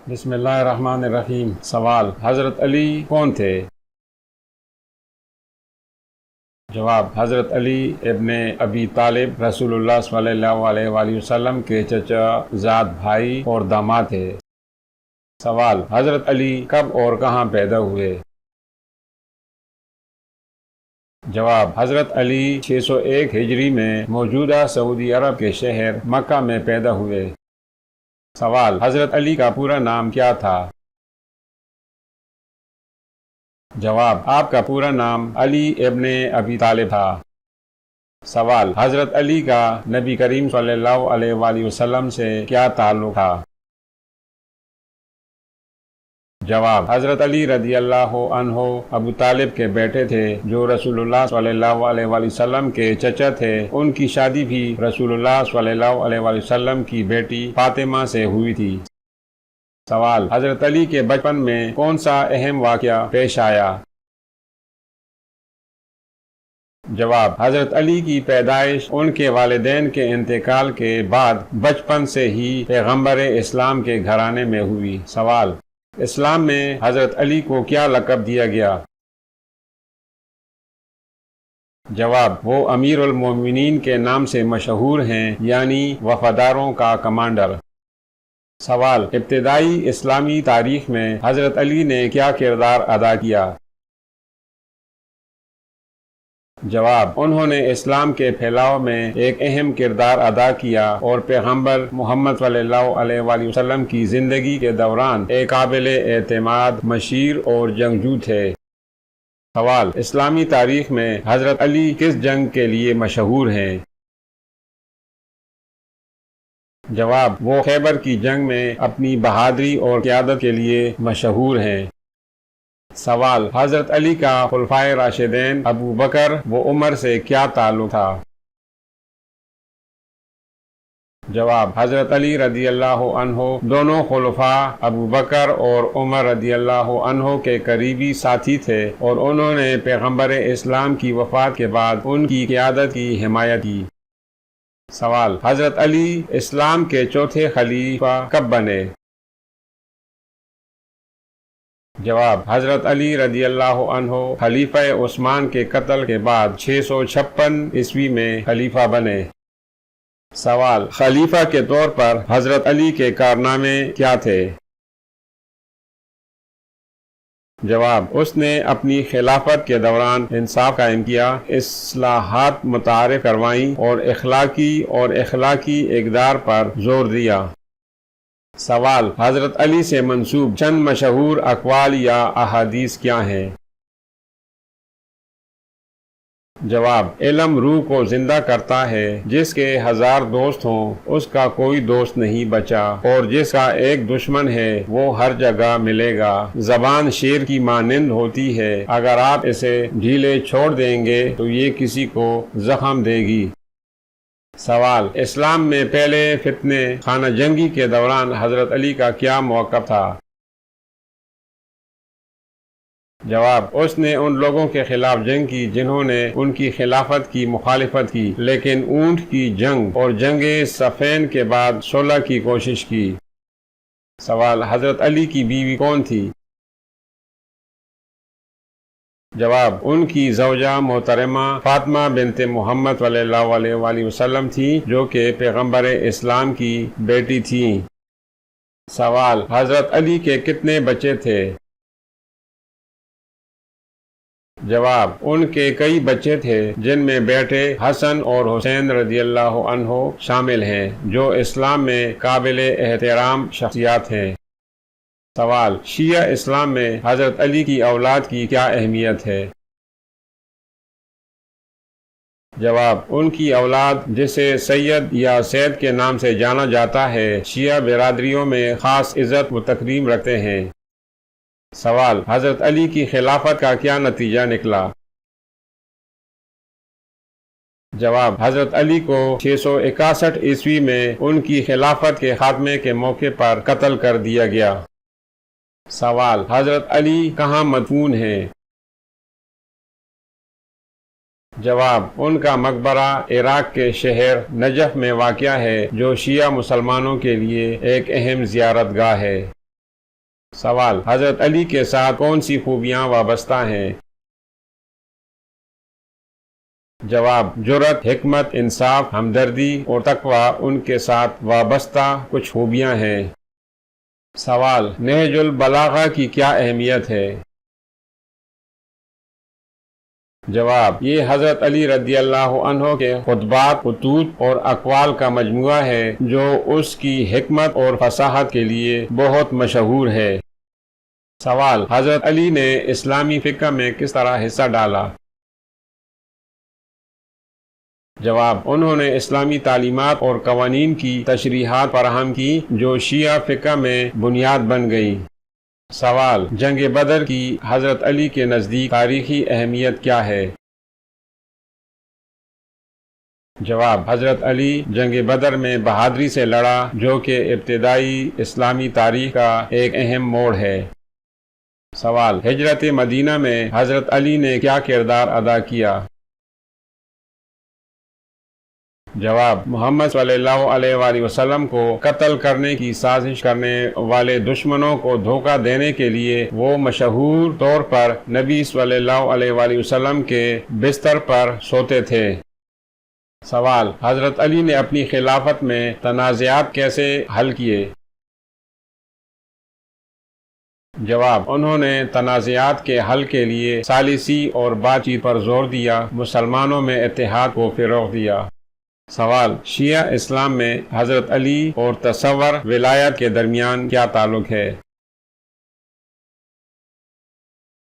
بسم اللہ الرحمن الرحیم۔ سوال: حضرت علی کون تھے؟ جواب: حضرت علی ابن ابی طالب رسول اللہ صلی اللہ علیہ وآلہ وسلم کے چچا زاد بھائی اور داماد تھے۔ سوال: حضرت علی کب اور کہاں پیدا ہوئے؟ جواب: حضرت علی 601 ہجری میں موجودہ سعودی عرب کے شہر مکہ میں پیدا ہوئے۔ سوال: حضرت علی کا پورا نام کیا تھا؟ جواب: آپ کا پورا نام علی ابن ابی طالب تھا۔ سوال: حضرت علی کا نبی کریم صلی اللہ علیہ وآلہ وسلم سے کیا تعلق تھا؟ جواب: حضرت علی رضی اللہ عنہ ابو طالب کے بیٹے تھے جو رسول اللہ صلی اللہ علیہ وآلہ وسلم کے چچا تھے۔ ان کی شادی بھی رسول اللہ صلی اللہ علیہ وآلہ وسلم کی بیٹی فاطمہ سے ہوئی تھی۔ سوال: حضرت علی کے بچپن میں کون سا اہم واقعہ پیش آیا؟ جواب: حضرت علی کی پیدائش ان کے والدین کے انتقال کے بعد بچپن سے ہی پیغمبر اسلام کے گھرانے میں ہوئی۔ سوال: اسلام میں حضرت علی کو کیا لقب دیا گیا؟ جواب: وہ امیر المومنین کے نام سے مشہور ہیں، یعنی وفاداروں کا کمانڈر۔ سوال: ابتدائی اسلامی تاریخ میں حضرت علی نے کیا کردار ادا کیا؟ جواب: انہوں نے اسلام کے پھیلاؤ میں ایک اہم کردار ادا کیا اور پیغمبر محمد صلی اللہ علیہ وآلہ وسلم کی زندگی کے دوران ایک قابل اعتماد مشیر اور جنگجو تھے۔ سوال: اسلامی تاریخ میں حضرت علی کس جنگ کے لیے مشہور ہیں؟ جواب: وہ خیبر کی جنگ میں اپنی بہادری اور قیادت کے لیے مشہور ہیں۔ سوال: حضرت علی کا خلفائے راشدین ابو بکر و عمر سے کیا تعلق تھا؟ جواب: حضرت علی رضی اللہ عنہ دونوں خلفاء ابو بکر اور عمر رضی اللہ عنہ کے قریبی ساتھی تھے اور انہوں نے پیغمبر اسلام کی وفات کے بعد ان کی قیادت کی حمایت کی۔ سوال: حضرت علی اسلام کے چوتھے خلیفہ کب بنے؟ جواب: حضرت علی رضی اللہ عنہ خلیفہ عثمان کے قتل کے بعد 656 عیسوی میں خلیفہ بنے۔ سوال: خلیفہ کے طور پر حضرت علی کے کارنامے کیا تھے؟ جواب: اس نے اپنی خلافت کے دوران انصاف قائم کیا، اصلاحات متعارف کروائیں اور اخلاقی اقدار پر زور دیا۔ سوال: حضرت علی سے منسوب چند مشہور اقوال یا احادیث کیا ہیں؟ جواب: علم روح کو زندہ کرتا ہے، جس کے 1000 دوست ہوں اس کا کوئی دوست نہیں بچا، اور جس کا ایک دشمن ہے وہ ہر جگہ ملے گا۔ زبان شیر کی مانند ہوتی ہے، اگر آپ اسے ڈھیلے چھوڑ دیں گے تو یہ کسی کو زخم دے گی۔ سوال: اسلام میں پہلے فتنہ خانہ جنگی کے دوران حضرت علی کا کیا موقف تھا؟ جواب: اس نے ان لوگوں کے خلاف جنگ کی جنہوں نے ان کی خلافت کی مخالفت کی، لیکن اونٹ کی جنگ اور جنگ صفین کے بعد صلح کی کوشش کی۔ سوال: حضرت علی کی بیوی کون تھی؟ جواب: ان کی زوجہ محترمہ فاطمہ بنت محمد صلی اللہ علیہ وآلہ وسلم تھی، جو کہ پیغمبر اسلام کی بیٹی تھیں۔ سوال: حضرت علی کے کتنے بچے تھے؟ جواب: ان کے کئی بچے تھے، جن میں بیٹے حسن اور حسین رضی اللہ عنہ شامل ہیں، جو اسلام میں قابل احترام شخصیات ہیں۔ سوال: شیعہ اسلام میں حضرت علی کی اولاد کی کیا اہمیت ہے؟ جواب: ان کی اولاد، جسے سید یا سید کے نام سے جانا جاتا ہے، شیعہ برادریوں میں خاص عزت و تکریم رکھتے ہیں۔ سوال: حضرت علی کی خلافت کا کیا نتیجہ نکلا؟ جواب: حضرت علی کو 661 عیسوی میں ان کی خلافت کے خاتمے کے موقع پر قتل کر دیا گیا۔ سوال: حضرت علی کہاں مدفون ہیں؟ جواب: ان کا مقبرہ عراق کے شہر نجف میں واقع ہے، جو شیعہ مسلمانوں کے لیے ایک اہم زیارت گاہ ہے۔ سوال: حضرت علی کے ساتھ کون سی خوبیاں وابستہ ہیں؟ جواب: جرأت، حکمت، انصاف، ہمدردی اور تقوی ان کے ساتھ وابستہ کچھ خوبیاں ہیں۔ سوال: نہج البلاغہ کی کیا اہمیت ہے؟ جواب: یہ حضرت علی رضی اللہ عنہ کے خطبات، خطوط اور اقوال کا مجموعہ ہے جو اس کی حکمت اور فصاحت کے لیے بہت مشہور ہے۔ سوال: حضرت علی نے اسلامی فقہ میں کس طرح حصہ ڈالا؟ جواب: انہوں نے اسلامی تعلیمات اور قوانین کی تشریحات فراہم کی جو شیعہ فقہ میں بنیاد بن گئی۔ سوال: جنگ بدر کی حضرت علی کے نزدیک تاریخی اہمیت کیا ہے؟ جواب: حضرت علی جنگ بدر میں بہادری سے لڑا جو کہ ابتدائی اسلامی تاریخ کا ایک اہم موڑ ہے۔ سوال: ہجرت مدینہ میں حضرت علی نے کیا کردار ادا کیا؟ جواب: محمد صلی اللہ علیہ وآلہ وسلم کو قتل کرنے کی سازش کرنے والے دشمنوں کو دھوکہ دینے کے لیے وہ مشہور طور پر نبی صلی اللہ علیہ وآلہ وسلم کے بستر پر سوتے تھے۔ سوال: حضرت علی نے اپنی خلافت میں تنازعات کیسے حل کیے؟ جواب: انہوں نے تنازعات کے حل کے لیے ثالثی اور بات چیت پر زور دیا، مسلمانوں میں اتحاد کو فروغ دیا۔ سوال: شیعہ اسلام میں حضرت علی اور تصور ولایت کے درمیان کیا تعلق ہے؟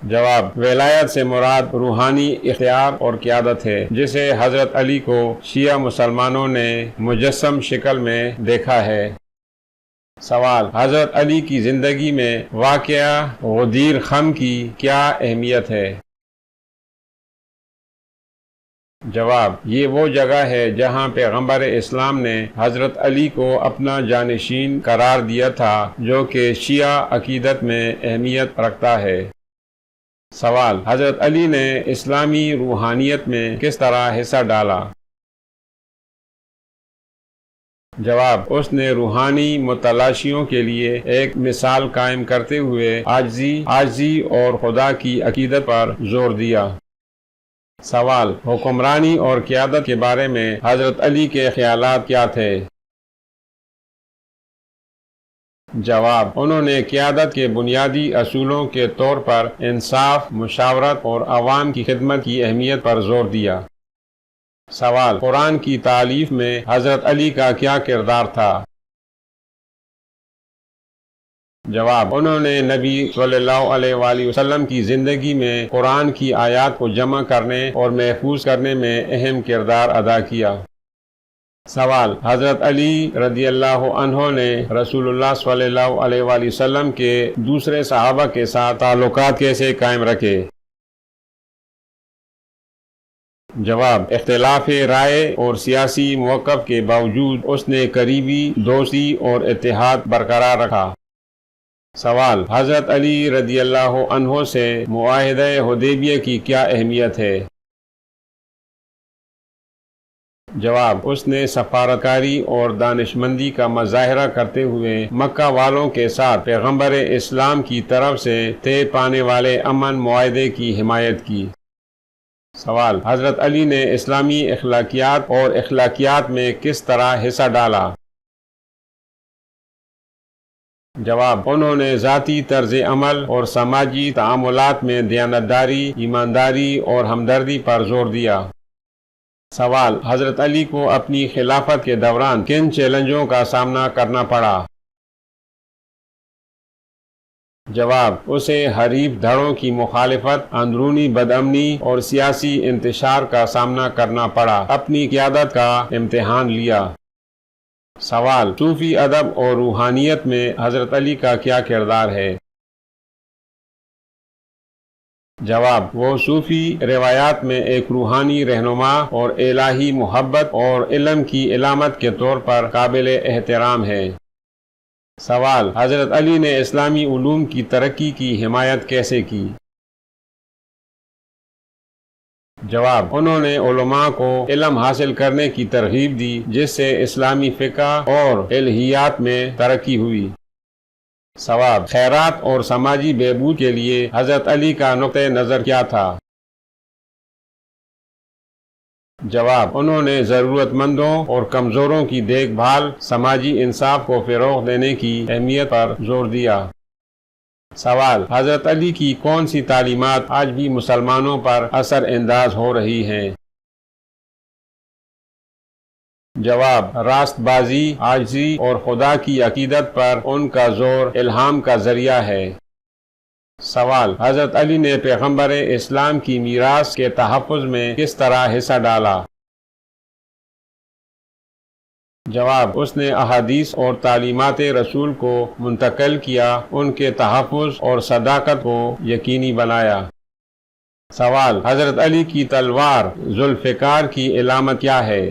جواب: ولایت سے مراد روحانی اختیار اور قیادت ہے جسے حضرت علی کو شیعہ مسلمانوں نے مجسم شکل میں دیکھا ہے۔ سوال: حضرت علی کی زندگی میں واقعہ غدیر خم کی کیا اہمیت ہے؟ جواب: یہ وہ جگہ ہے جہاں پیغمبر اسلام نے حضرت علی کو اپنا جانشین قرار دیا تھا جو کہ شیعہ عقیدت میں اہمیت رکھتا ہے۔ سوال: حضرت علی نے اسلامی روحانیت میں کس طرح حصہ ڈالا؟ جواب: اس نے روحانی متلاشیوں کے لیے ایک مثال قائم کرتے ہوئے عاجزی اور خدا کی عقیدت پر زور دیا۔ سوال: حکمرانی اور قیادت کے بارے میں حضرت علی کے خیالات کیا تھے؟ جواب: انہوں نے قیادت کے بنیادی اصولوں کے طور پر انصاف، مشاورت اور عوام کی خدمت کی اہمیت پر زور دیا۔ سوال: قرآن کی تالیف میں حضرت علی کا کیا کردار تھا؟ جواب: انہوں نے نبی صلی اللہ علیہ وآلہ وسلم کی زندگی میں قرآن کی آیات کو جمع کرنے اور محفوظ کرنے میں اہم کردار ادا کیا۔ سوال: حضرت علی رضی اللہ عنہ نے رسول اللہ صلی اللہ علیہ وآلہ وسلم کے دوسرے صحابہ کے ساتھ تعلقات کیسے قائم رکھے؟ جواب: اختلاف رائے اور سیاسی موقف کے باوجود اس نے قریبی دوستی اور اتحاد برقرار رکھا۔ سوال: حضرت علی رضی اللہ عنہ سے معاہدہ حدیبیہ کی کیا اہمیت ہے؟ جواب: اس نے سفارتکاری اور دانشمندی کا مظاہرہ کرتے ہوئے مکہ والوں کے ساتھ پیغمبر اسلام کی طرف سے طے پانے والے امن معاہدے کی حمایت کی۔ سوال: حضرت علی نے اسلامی اخلاقیات اور اخلاقیات میں کس طرح حصہ ڈالا؟ جواب: انہوں نے ذاتی طرز عمل اور سماجی تعاملات میں دیانتداری، ایمانداری اور ہمدردی پر زور دیا۔ سوال: حضرت علی کو اپنی خلافت کے دوران کن چیلنجوں کا سامنا کرنا پڑا؟ جواب: اسے حریف دھڑوں کی مخالفت، اندرونی بدامنی اور سیاسی انتشار کا سامنا کرنا پڑا، اپنی قیادت کا امتحان لیا۔ سوال: صوفی ادب اور روحانیت میں حضرت علی کا کیا کردار ہے؟ جواب: وہ صوفی روایات میں ایک روحانی رہنما اور الہی محبت اور علم کی علامت کے طور پر قابل احترام ہے۔ سوال: حضرت علی نے اسلامی علوم کی ترقی کی حمایت کیسے کی؟ جواب: انہوں نے علماء کو علم حاصل کرنے کی ترغیب دی جس سے اسلامی فقہ اور الہیات میں ترقی ہوئی۔ ثواب، خیرات اور سماجی بہبود کے لیے حضرت علی کا نقطہ نظر کیا تھا؟ جواب، انہوں نے ضرورت مندوں اور کمزوروں کی دیکھ بھال، سماجی انصاف کو فروغ دینے کی اہمیت پر زور دیا۔ سوال، حضرت علی کی کون سی تعلیمات آج بھی مسلمانوں پر اثر انداز ہو رہی ہیں؟ جواب، راست بازی، عاجزی اور خدا کی عقیدت پر ان کا زور الہام کا ذریعہ ہے۔ سوال، حضرت علی نے پیغمبر اسلام کی میراث کے تحفظ میں کس طرح حصہ ڈالا؟ جواب، اس نے احادیث اور تعلیمات رسول کو منتقل کیا، ان کے تحفظ اور صداقت کو یقینی بنایا۔ سوال، حضرت علی کی تلوار ذوالفقار کی علامت کیا ہے؟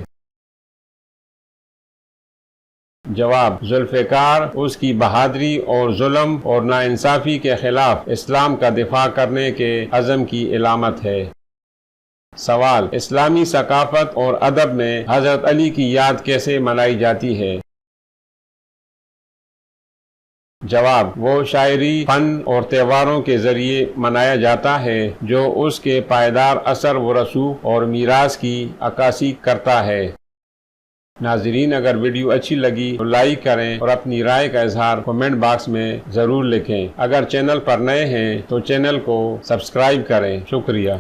جواب، ذوالفقار اس کی بہادری اور ظلم اور ناانصافی کے خلاف اسلام کا دفاع کرنے کے عزم کی علامت ہے۔ سوال، اسلامی ثقافت اور ادب میں حضرت علی کی یاد کیسے منائی جاتی ہے؟ جواب، وہ شاعری، فن اور تہواروں کے ذریعے منایا جاتا ہے جو اس کے پائیدار اثر و رسوخ اور میراث کی عکاسی کرتا ہے۔ ناظرین، اگر ویڈیو اچھی لگی تو لائک کریں اور اپنی رائے کا اظہار کمنٹ باکس میں ضرور لکھیں۔ اگر چینل پر نئے ہیں تو چینل کو سبسکرائب کریں۔ شکریہ۔